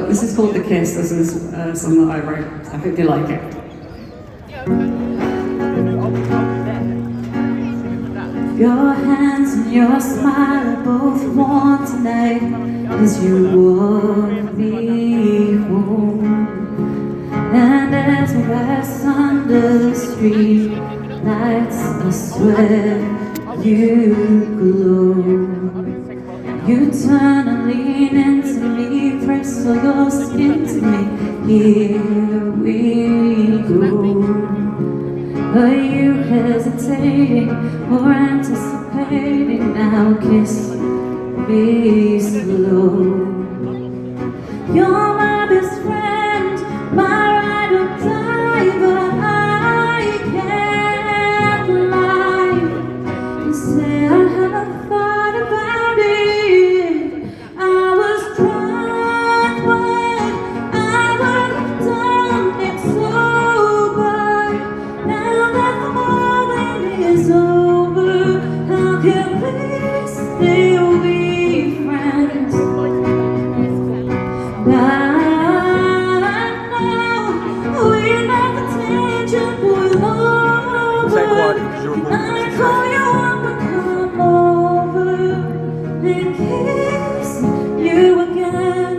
this is called The Kiss. This is a song that I wrote. I hope you like it. Your hands and your smile are both warm tonight as you walk me home. And as we rest under the street lights, I swear you glow. You turn and lean into me, press all your skin to me. Here we go. Are you hesitating or anticipating? Now kiss me slow. You're my best friend, my ride or die, but I can't lie and say I haven't thought about it. I was drunk, but I would have done it sober. Now that the moment is over, how can we still be friends? I call you up and come over and kiss you again,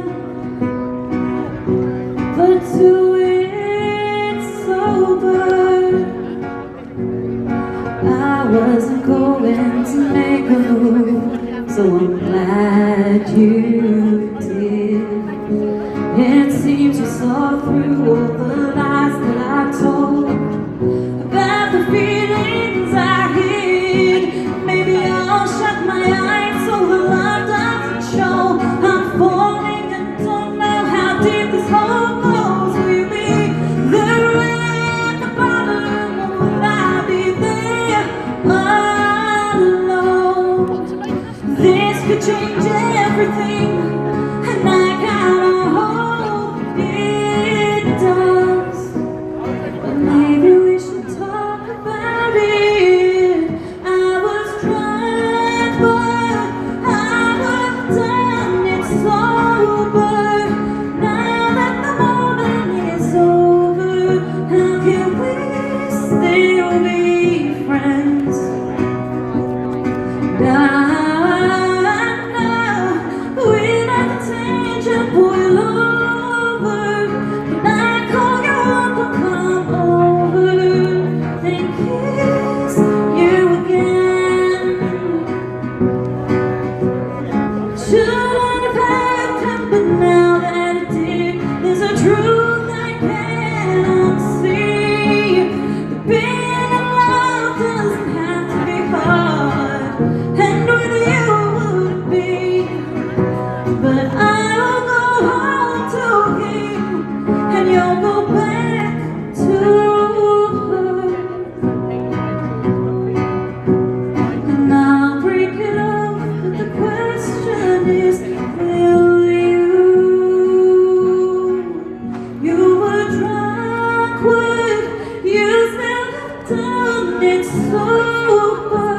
but do it sober. I wasn't going to make a move, so I'm glad you did. It seems you saw through all the lies that I told about the feelings I hid. Maybe I'll shut my eyes so the love doesn't show. I'm falling and don't know how deep this hole goes. We'll be there at the bottom, or will I be there alone? This could change everything, and I gotta hope it does. But maybe we should talk about it. I was drunk, but I would have done it sober. Now that the moment is over, how can we still be friends? We let the tension boil over, but I call you up and come over and kiss you again. Shouldn't have happened, but now that it did, there's a truth I cannot see. That being in love doesn't have to be hard, and with you would be. But I will go home to him, and you'll go back to her. And I'll break it off, but the question is, will you? You were drunk, would you still have done it sober?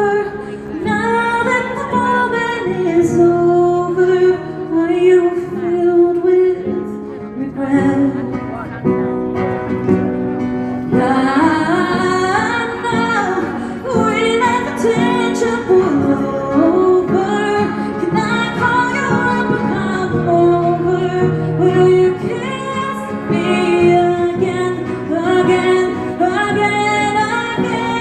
Now that the moment is over, are you filled with regret? We let the tension boil over. Can I call you up and come over? Will you kiss me again, again, again, again?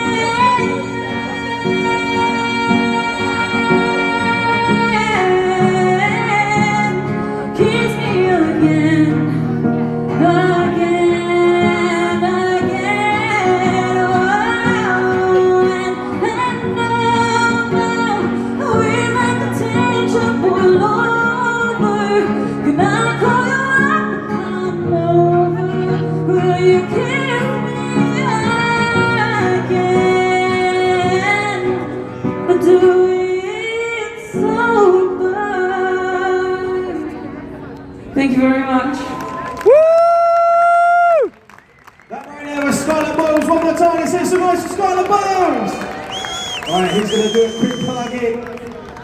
Kiss me again. Do it sober. Thank you very much. Woo! That right there was Scarlett. One more time, let's hear some noise for Scarlett. Alright, he's gonna do a quick plug in.